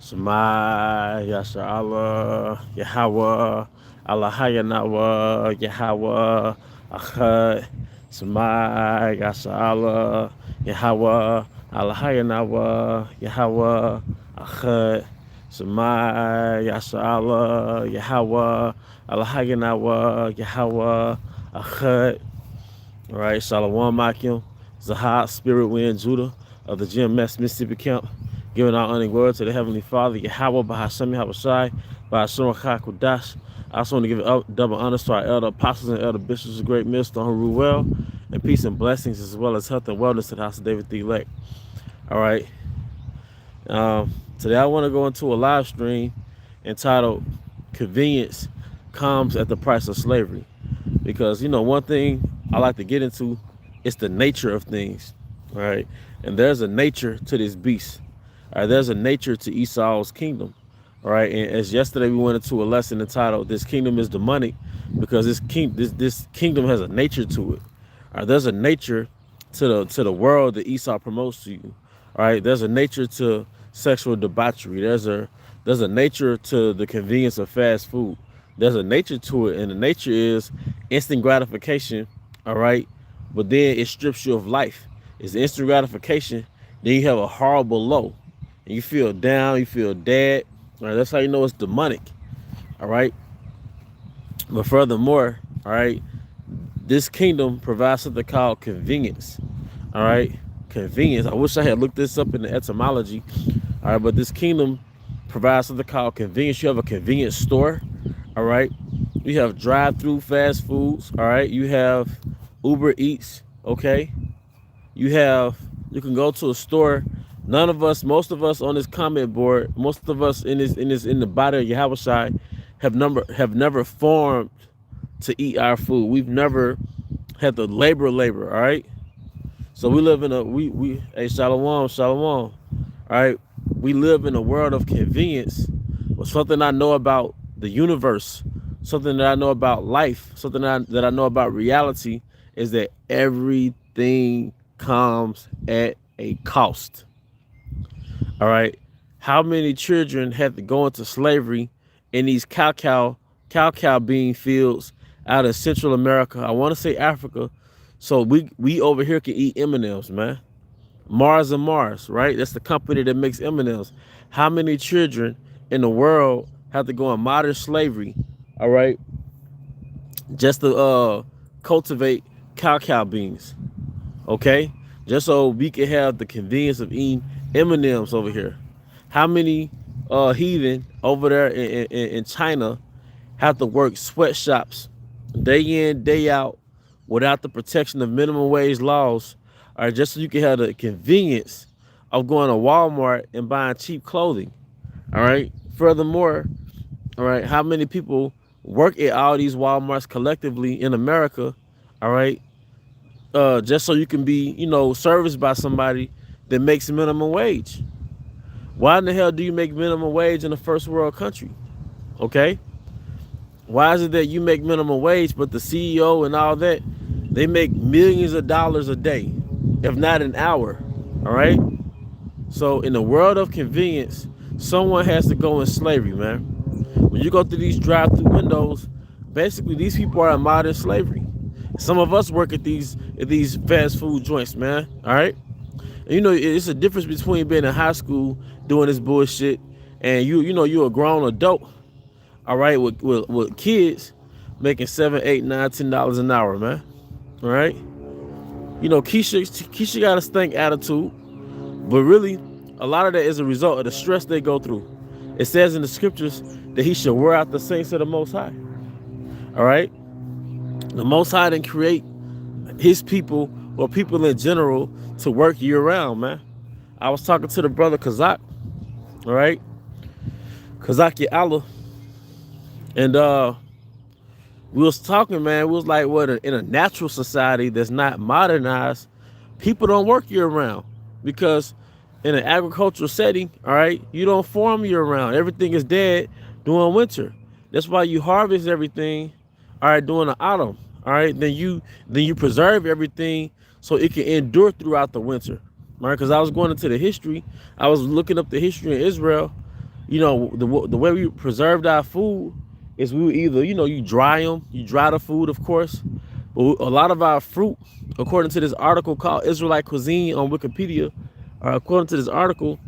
Shema Yasha Allah Yahweh Allah Hayanawa Yahweh Achad Shema Yasha Allah Yahweh Allah Hayanawa Yahweh Achad Shema Yasha Allah Yahweh Allah Hayanawa Yahweh Achad. All right, Shalom Makim, Zahad, Spirit Wind, Judah of the GMS Mississippi Camp, giving our honor and glory to the Heavenly Father, Yahweh, Bahashemi Habashai, Bahashim Kudash. I also want to give double honors to our elder apostles and elder bishops, of great minister who rule well, and peace and blessings, as well as health and wellness to the house of David the elect. All right. Today I want to go into a live stream entitled Convenience Comes at the Price of Slavery. Because, one thing I like to get into is the nature of things, right? And there's a nature to this beast. All right, there's a nature to Esau's kingdom. All right, and as yesterday we went into a lesson entitled "This Kingdom is Demonic," because this kingdom has a nature to it. All right, there's a nature to the world that Esau promotes to you. All right, there's a nature to sexual debauchery. There's a nature to the convenience of fast food. There's a nature to it, and the nature is instant gratification. All right, but then it strips you of life. It's instant gratification. Then you have a horrible low, and you feel down. You feel dead. All right, that's how you know it's demonic. All right, but furthermore, all right, this kingdom provides something called convenience. All right, convenience. I wish I had looked this up in the etymology. All right, but this kingdom provides something called convenience. You have a convenience store. All right, you have drive-through fast foods. All right, you have Uber Eats. Okay, you can go to a store. Most of us on this comment board, most of us in the body of Yahweh have never formed to eat our food. We've never had to labor. All right, so we live in hey, shalom. All right, we live in a world of convenience. Well, something I know about the universe, something that I know about life, something that I know about reality is that everything comes at a cost. All right. How many children had to go into slavery in these cacao bean fields out in Central America? I want to say Africa. So we over here can eat M&Ms, man. Mars and Mars, right? That's the company that makes M&Ms. How many children in the world have to go in modern slavery, all right, just to cultivate cacao beans, okay? Just so we can have the convenience of eating M&Ms over here. How many heathen over there in China have to work sweatshops day in, day out without the protection of minimum wage laws, or just so you can have the convenience of going to Walmart and buying cheap clothing, all right? Furthermore, all right, how many people work at all these Walmarts collectively in America, all right, just so you can be, serviced by somebody that makes minimum wage? Why in the hell do you make minimum wage in a first world country? Okay? Why is it that you make minimum wage, but the CEO and all that, they make millions of dollars a day, if not an hour? All right? So in the world of convenience, someone has to go in slavery, man. When you go through these drive-through windows, basically these people are in modern slavery. Some of us work at these fast food joints, man. All right? And it's a difference between being in high school doing this bullshit and you're a grown adult, all right, with kids making $7, $8, $9, $10 an hour, man. All right. Keisha got a stink attitude, but really, a lot of that is a result of the stress they go through. It says in the scriptures that he should wear out the saints of the Most High. All right. The Most High didn't create his people or people in general to work year round, man. I was talking to the brother Kazak, all right, Kazak Allah, and we was talking, man. We was like, what, in a natural society that's not modernized, people don't work year round because in an agricultural setting, all right, you don't farm year round. Everything is dead during winter. That's why you harvest everything, all right, during the autumn, all right. Then you preserve everything so it can endure throughout the winter, all right. Because I was going into the history, I was looking up the history in Israel, You know, the way we preserved our food is we would either, you know, you dry them, you dry the food, of course. But a lot of our fruit, according to this article called Israelite Cuisine on Wikipedia, or according to this article,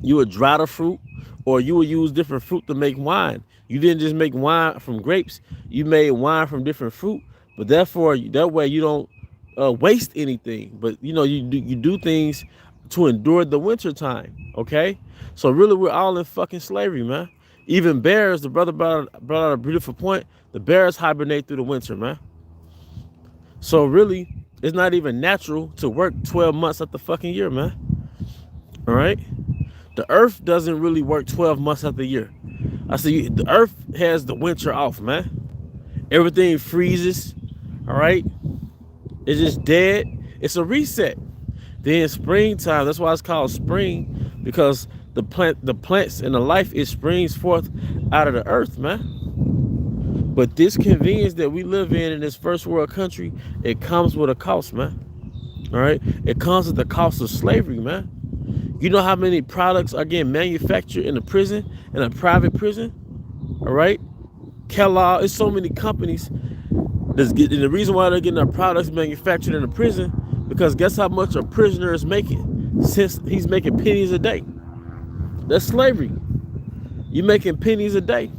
you would dry the fruit, or you would use different fruit to make wine. You didn't just make wine from grapes, you made wine from different fruit. But therefore, that way you don't waste anything. But you know, you do things to endure the winter time. Okay, so really, we're all in fucking slavery, man. Even bears, the brother brought out a beautiful point. The bears hibernate through the winter, man. So really, it's not even natural to work 12 months of the fucking year, man. All right. The earth doesn't really work 12 months out the year. I see the earth has the winter off, man. Everything freezes. All right. It's just dead. It's a reset. Then springtime, that's why it's called spring, because the plants and the life, it springs forth out of the earth, man. But this convenience that we live in this first world country, it comes with a cost, man. All right. It comes at the cost of slavery, man. You know how many products are getting manufactured in a prison, in a private prison? All right. Kellogg, it's so many companies that's getting, and the reason why they're getting their products manufactured in a prison, because guess how much a prisoner is making? Since he's making pennies a day. That's slavery. You're making pennies a day.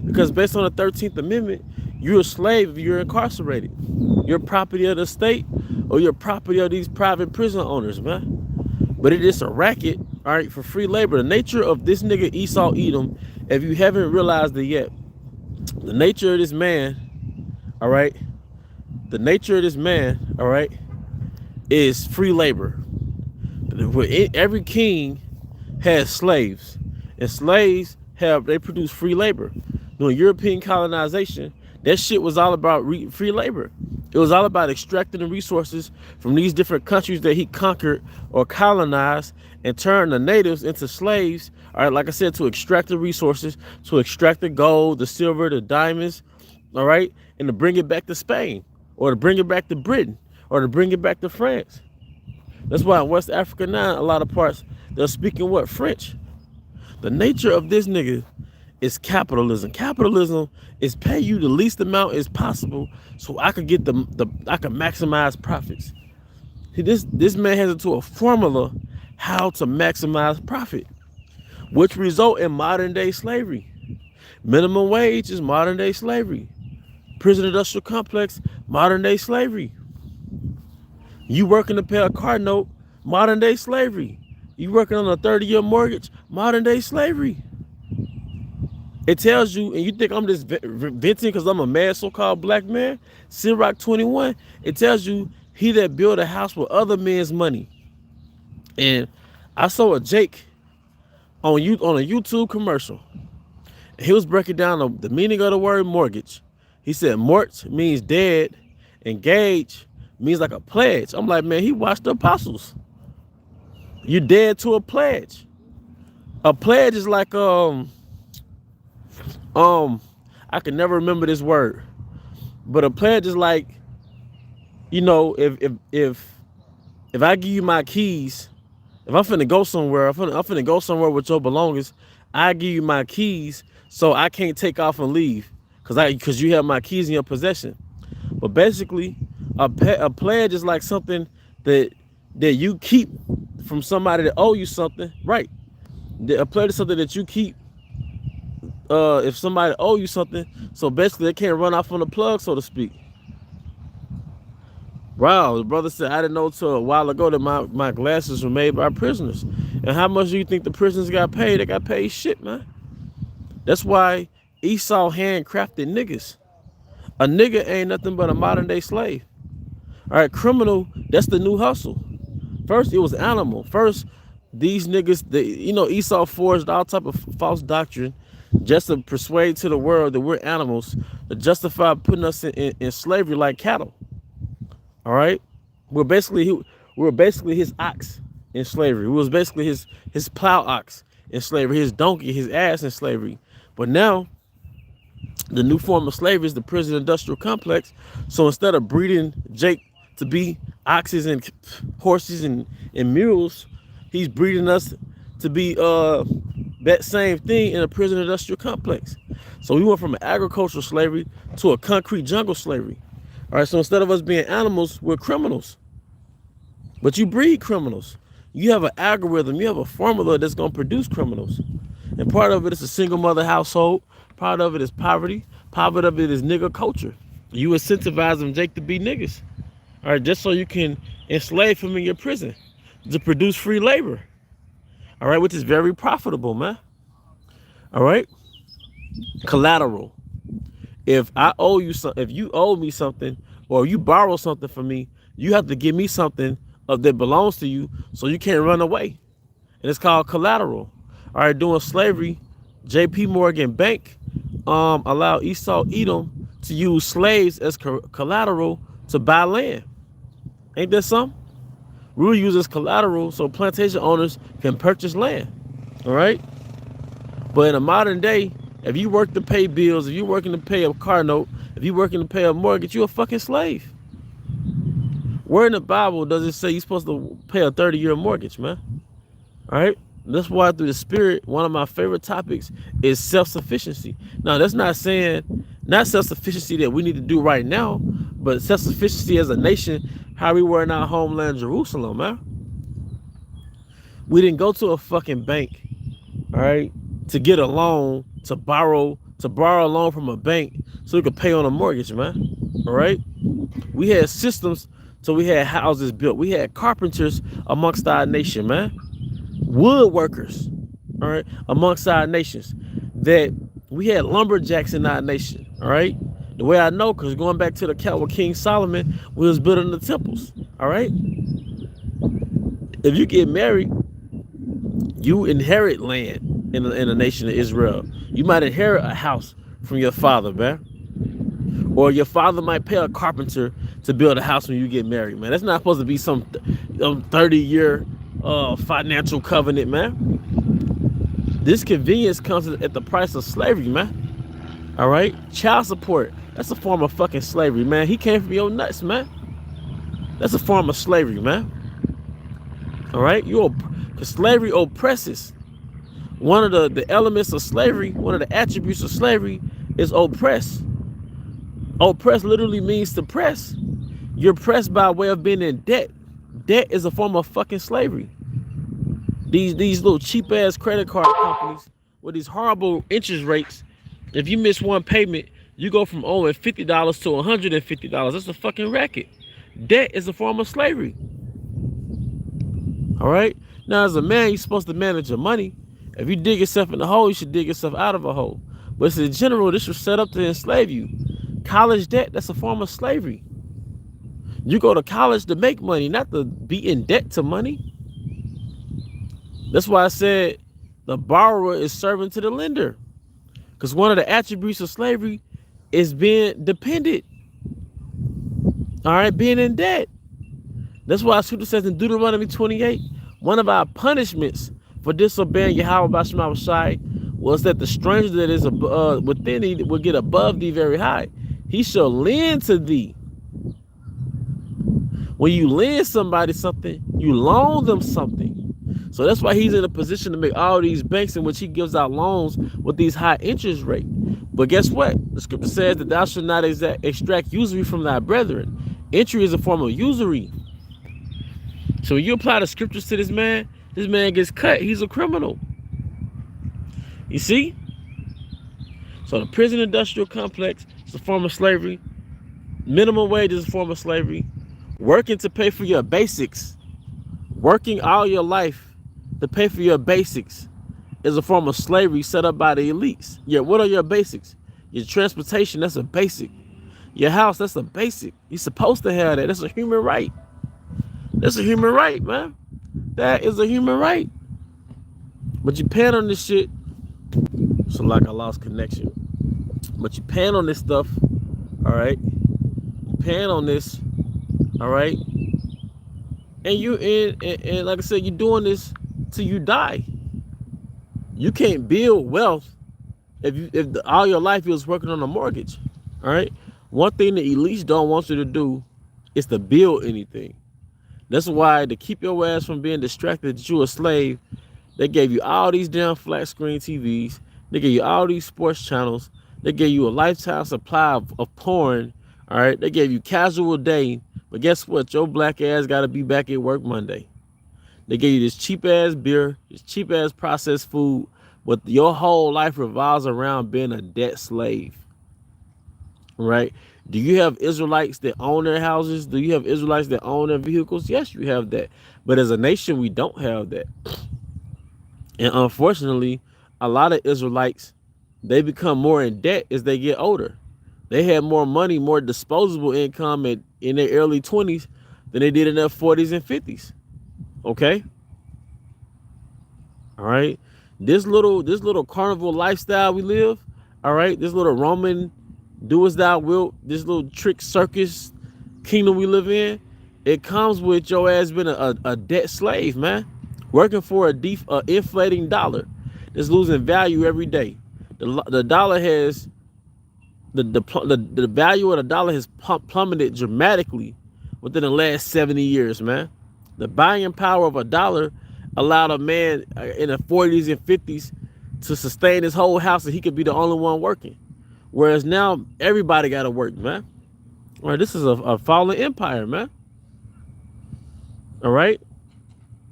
Because based on the 13th Amendment, you're a slave if you're incarcerated. You're property of the state, or you're property of these private prison owners, man. But it is a racket, all right, for free labor. The nature of this nigga Esau Edom, if you haven't realized it yet, the nature of this man, all right, the nature of this man, all right, is free labor. Every king has slaves, and slaves they produce free labor. During European colonization, that shit was all about free labor. It was all about extracting the resources from these different countries that he conquered or colonized, and turned the natives into slaves. All right, like I said, to extract the resources, to extract the gold, the silver, the diamonds, all right, and to bring it back to Spain, or to bring it back to Britain, or to bring it back to France. That's why in West Africa now, a lot of parts, they're speaking what? French. The nature of this nigga is capitalism. Capitalism is pay you the least amount as possible so I could get I can maximize profits. See, this man has it to a formula how to maximize profit, which result in modern day slavery. Minimum wage is modern day slavery. Prison industrial complex, modern day slavery. You working to pay a car note, modern day slavery. You working on a 30-year mortgage, modern day slavery. It tells you, and you think I'm just venting because I'm a mad so-called black man, Ciroc 21, it tells you he that built a house with other men's money. And I saw a Jake on a YouTube commercial. And he was breaking down the meaning of the word mortgage. He said mort means dead, and gage means like a pledge. I'm like, man, he watched the apostles. You're dead to a pledge. A pledge is like I can never remember this word, but a pledge is like, you know, if I give you my keys, if I'm finna go somewhere, I'm finna go somewhere with your belongings, I give you my keys, so I can't take off and leave, because you have my keys in your possession. But basically, a pledge is like something that you keep from somebody that owe you something, right? A pledge is something that you keep. If somebody owe you something, so basically they can't run off on the plug, so to speak. Wow, the brother said, I didn't know till a while ago that my glasses were made by prisoners. And how much do you think the prisoners got paid? They got paid shit, man. That's why Esau handcrafted niggas. A nigga ain't nothing but a modern day slave. All right, criminal, that's the new hustle. First, it was animal. First, these niggas, Esau forged all type of false doctrine just to persuade to the world that we're animals, to justify putting us in slavery like cattle. All right, we're basically his ox in slavery. We was basically his plow ox in slavery, his donkey, his ass in slavery. But now, the new form of slavery is the prison industrial complex. So instead of breeding Jake to be oxes and horses and mules, he's breeding us to be That same thing in a prison industrial complex. So we went from an agricultural slavery to a concrete jungle slavery. All right, so instead of us being animals, we're criminals. But you breed criminals. You have an algorithm, you have a formula that's gonna produce criminals. And part of it is a single mother household. Part of it is poverty. Part of it is nigga culture. You incentivize them, Jake, to be niggas. All right, just so you can enslave him in your prison to produce free labor. All right, which is very profitable, man. All right, collateral. If I owe you something, if you owe me something, or you borrow something from me, you have to give me something that belongs to you, so you can't run away. And it's called collateral. All right, during slavery, J.P. Morgan Bank allowed Esau Edom to use slaves as collateral to buy land. Ain't that something? We will use as collateral so plantation owners can purchase land. All right. But in a modern day, if you work to pay bills, if you're working to pay a car note, if you're working to pay a mortgage, you're a fucking slave. Where in the Bible does it say you're supposed to pay a 30-year mortgage, man? All right. That's why through the spirit, one of my favorite topics is self-sufficiency. Now, that's not saying, not self-sufficiency that we need to do right now, but self-sufficiency as a nation, how we were in our homeland, Jerusalem, man. We didn't go to a fucking bank, all right, to get a loan, to borrow a loan from a bank so we could pay on a mortgage, man. All right. We had systems, so we had houses built. We had carpenters amongst our nation, man. Woodworkers, all right, amongst our nations. That we had lumberjacks in our nation, all right. The way I know, because going back to the account with King Solomon, we was building the temples, all right. If you get married, you inherit land in the nation of Israel. You might inherit a house from your father, man. Or your father might pay a carpenter to build a house when you get married, man. That's not supposed to be some 30-year financial covenant, man. This convenience comes at the price of slavery, man. All right, child support, that's a form of fucking slavery, man. He came from your nuts, man. That's a form of slavery, man. All right, because slavery oppresses. One of the elements of slavery, one of the attributes of slavery is oppress. Oppress literally means to press. You're pressed by way of being in debt. Debt is a form of fucking slavery. These little cheap ass credit card companies with these horrible interest rates. If you miss one payment, you go from owing $50 to $150. That's a fucking racket. Debt is a form of slavery. All right. Now, as a man, you're supposed to manage your money. If you dig yourself in the hole, you should dig yourself out of a hole. But in general, this was set up to enslave you. College debt, that's a form of slavery. You go to college to make money, not to be in debt to money. That's why I said the borrower is servant to the lender. Because one of the attributes of slavery is being dependent. All right, being in debt. That's why Scripture says in Deuteronomy 28, one of our punishments for disobeying Yahweh Basham Shai was that the stranger that is within thee will get above thee very high. He shall lend to thee. When you lend somebody something, you loan them something. So that's why he's in a position to make all these banks in which he gives out loans with these high interest rates. But guess what? The scripture says that thou shalt not extract usury from thy brethren. Entry is a form of usury. So when you apply the scriptures to this man gets cut. He's a criminal. You see? So the prison industrial complex is a form of slavery. Minimum wage is a form of slavery. Working to pay for your basics, working all your life to pay for your basics is a form of slavery set up by the elites. Yeah, what are your basics? Your transportation, that's a basic. Your house, that's a basic. You're supposed to have that. That's a human right. That's a human right, man. That is a human right. But you pan on this shit. So like I lost connection. But you pan on this stuff, all right? You pan on this, all right? And you and like I said, you're doing this till you die. You can't build wealth if all your life you was working on a mortgage. All right. One thing the elites don't want you to do is to build anything. That's why to keep your ass from being distracted that you're a slave, They gave you all these damn flat screen TVs. They gave you all these sports channels. They gave you a lifetime supply of porn. All right. They gave you casual day. But guess what? Your black ass got to be back at work Monday. They gave you this cheap ass beer, this cheap ass processed food. But your whole life revolves around being a debt slave. Right? Do you have Israelites that own their houses? Do you have Israelites that own their vehicles? Yes, you have that. But as a nation, we don't have that. And unfortunately, a lot of Israelites, they become more in debt as they get older. They had more money, more disposable income in their early 20s than they did in their 40s and 50s. Okay? All right. This little carnival lifestyle we live, all right, this little Roman do as thou wilt, this little trick circus kingdom we live in, it comes with your ass being a debt slave, man. Working for a inflating dollar that's losing value every day. The dollar has the value of the dollar has plummeted dramatically within the last 70 years, man. The buying power of a dollar allowed a man in the 40s and 50s to sustain his whole house, and he could be the only one working. Whereas now everybody got to work, man. All right, this is a fallen empire, man. All right.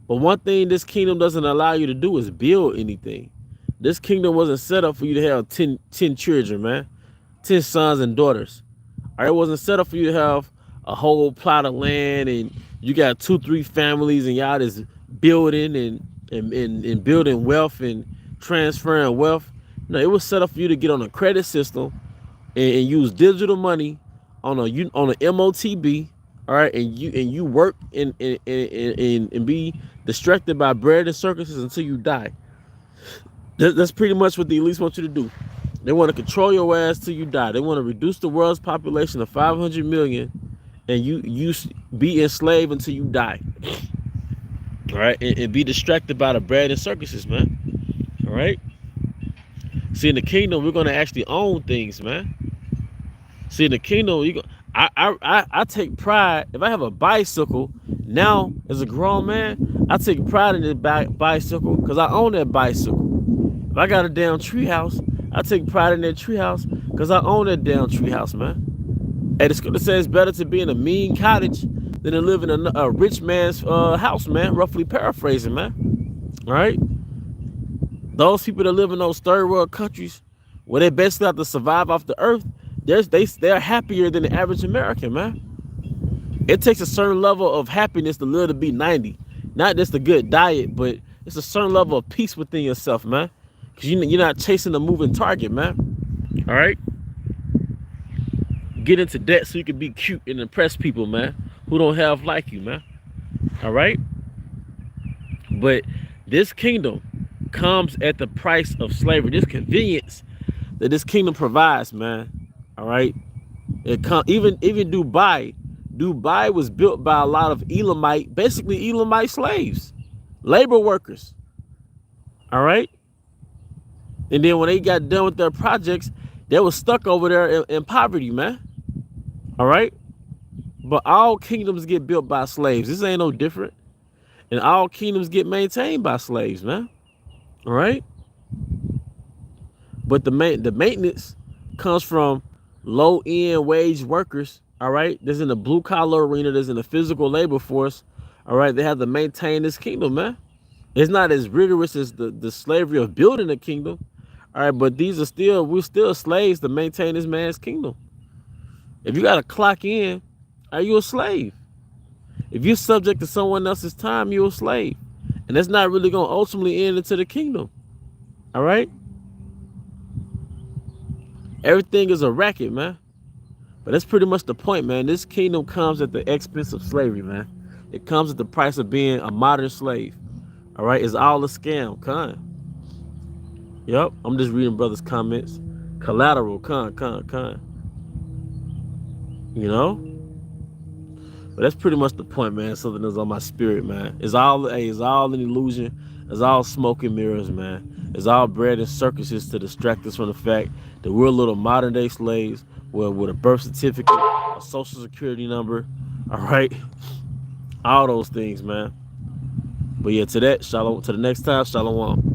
But one thing this kingdom doesn't allow you to do is build anything. This kingdom wasn't set up for you to have 10 children, man. 10 sons and daughters. All right, it wasn't set up for you to have a whole plot of land and you got 2-3 families and y'all just building and building wealth and transferring wealth. No, it was set up for you to get on a credit system and use digital money on a MOTB. All right, and you work and be distracted by bread and circuses until you die. That's pretty much what the elites want you to do. They want to control your ass till you die. They want to reduce the world's population to 500 million, and you be enslaved until you die. All right, and be distracted by the bread and circuses, man. All right. See, in the kingdom, we're gonna actually own things, man. See, in the kingdom, I take pride. If I have a bicycle now, as a grown man, I take pride in this bicycle because I own that bicycle. If I got a damn treehouse, I take pride in that treehouse because I own that damn treehouse, man. And the scripture says it's better to be in a mean cottage than to live in a rich man's house, man. Roughly paraphrasing, man. All right. Those people that live in those third world countries where they basically have to survive off the earth, they're happier than the average American, man. It takes a certain level of happiness to live to be 90. Not just a good diet, but it's a certain level of peace within yourself, man. Because you're not chasing a moving target, man. All right? Get into debt so you can be cute and impress people, man, who don't have like you, man. All right? But this kingdom comes at the price of slavery. This convenience that this kingdom provides, man. All right? Even Dubai. Dubai was built by a lot of basically Elamite slaves, labor workers. All right? And then when they got done with their projects, they were stuck over there in poverty, man. All right? But all kingdoms get built by slaves. This ain't no different. And all kingdoms get maintained by slaves, man. All right? But the maintenance comes from low-end wage workers, all right? There's in the blue-collar arena. There's in the physical labor force, all right? They have to maintain this kingdom, man. It's not as rigorous as the slavery of building a kingdom, all right? But we're still slaves to maintain this man's kingdom. If you got to clock in, are you a slave? If you're subject to someone else's time, you're a slave. And that's not really going to ultimately end into the kingdom, all right? Everything is a racket, man. But that's pretty much the point, man. This kingdom comes at the expense of slavery, man. It comes at the price of being a modern slave. All right? It's all a scam. Con. Yep. I'm just reading brothers' comments. Collateral. Con. You know? But that's pretty much the point, man. Something that's on my spirit, man. It's all an illusion. It's all smoke and mirrors, man. It's all bread and circuses to distract us from the fact that we're little modern day slaves with a birth certificate, a social security number, all right? All those things, man. But yeah, to that, shalom. To the next time, shalom.